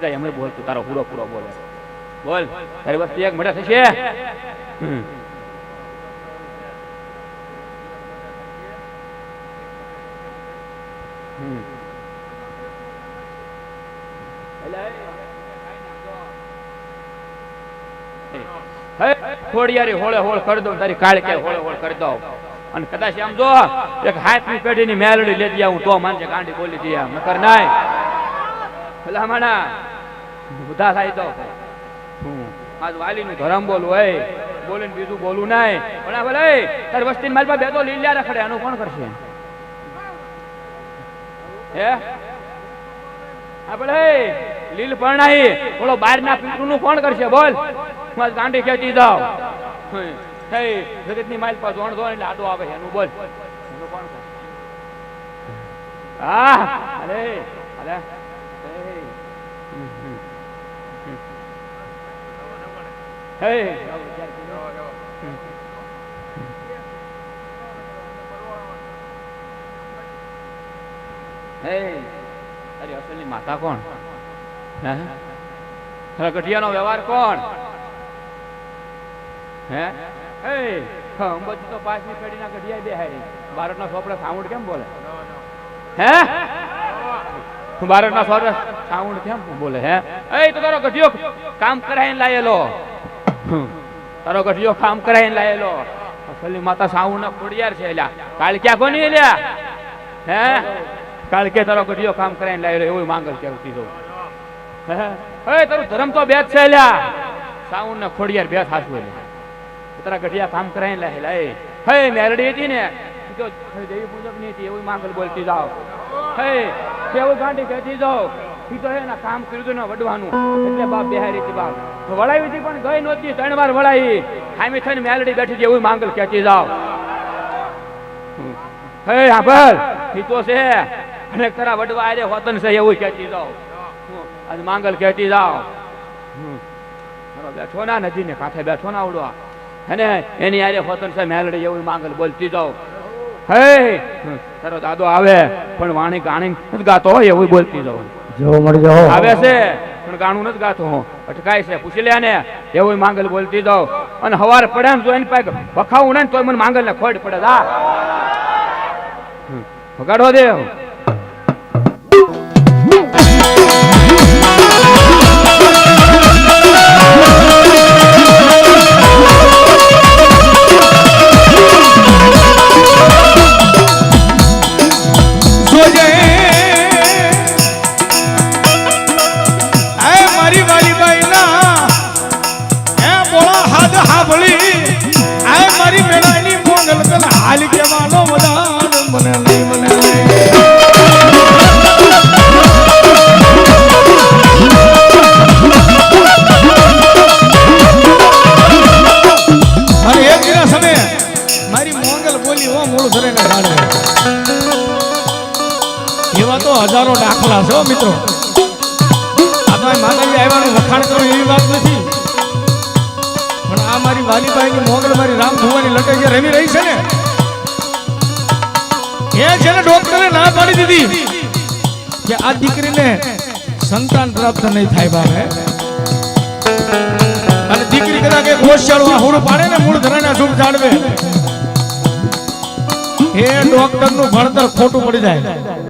જાય એમ બોલ તું તારો પૂરો પૂરો બોલે બોલ તારી વસ્તી એક મોટા થશે ખોડિયારી હોળે હોળ કરી દઉં તારી કાળ કે હોળે હોળ કરી દઉં અને કદાચ આમ જો એક હાથની પેઢીની મેલડી લેતી આવું તો માનજે ગાંડી બોલી દે આમ નકર નાય ભલામણા બધા થાય તો આજ વાલીનું ધરમ બોલવું હોય બોલીને બીજું બોલવું નહીં પણ બોલે તાર વસ્તી મારી પાસે બે તો લીલા રખડે આનું કોણ કરશે હે આપણે લીલ પરણાઈ બોલો બહાર ના પીટું નું કોણ કરશે બોલ હું ગાંડી ખેંચી જાઉં જગત ની માઇલ પાસે જોણ એટલે આડો આવે એનું બોલ એનું કોણ કરશે હા અરે અરે અરે અસલની માતા કોણ ગઢિયાનો વ્યવહાર કોણ હે અંબાજી તો 5મી પેઢીના ગઢિયા બેહારી ભારતના સોપડા સાઉન્ડ કેમ બોલે હે ભારતના સોપડા સાઉન્ડ કેમ બોલે હે એ તો તારો ગઢિયો કામ કરાઈને લાયેલો તારો ગઢિયો કામ કરાઈને લાયેલો અસલી માતા સાઉન્ડ ના ખોડિયાર છે એલા કાલ ક્યાં કોની એલા હે કાલ કે તારો ગઢિયો કામ કરાઈને લાયેલો એવું માંગલ કેવતી દઉં હે તારું ધર્મ તો બેત છે એલા સાઉન્ડ ના ખોડિયાર બેત હાસુ એલા તારા ગઢિયા કામ કરાઈને લાયેલા હે મેરડી હતી ને તો દેવી પૂજક ની હતી એવું માંગલ બોલતી જાઓ હે કેવું ગાંડી કહેતી જાઓ ઈ તો એના કામ કર્યું ને વડવાનું એટલે બાપ બેહારી હતી બાપ વળાવી હતી પણ ગઈ નહોતી 3 વાર વળાવી હામી થઈને મેલડી બેઠી હતી એવું માંગલ કહેતી જાઓ હે આભર ઈ તો છે અને તારા વડવા આરે હોતન છે એવું કહેતી જાઓ આજ માંગલ કહેતી જાઓ મારો બેઠો ના નદી ને કાંઠે બેઠો ના આવડવા અને એની આરે હોતન છે મેલડી એવું માંગલ બોલતી જાઓ હે તારો દાદો આવે પણ વાણી ગાણી નથી ગાતો હોય એવું બોલતી જાઓ જો મળી જાઓ આવે છે પણ ગાણું નથી ગાતો હું અટકાય છે પૂછી લે ને એવું માંગલ બોલતી જાઓ અને હવાર પડે ને તો એની પાસે વખાવું ને તો મને માંગલ ને ખોડ પડે જા વગાડો દે એવા તો હજારો દાખલા છે મિત્રો આ તો માતાજી આવ્યાનું વખાણ કરો એવી વાત નથી પણ આ મારી વાલીબાઈ ની મોગલ મારી રામ ભુવાની લટાઈ જે રમી રહી છે ને એ છે ને ડોક્ટરે ના પાડી દીધી કે આ દીકરીને સંતાન પ્રાપ્ત નહીં થાય બાપે અને દીકરી કદાચ એક હોશિયાળું આ હોડું પાડે ને મૂળ ધરાના શુભ જાણવે એ ડોક્ટર નું ભણતર ખોટું પડી જાય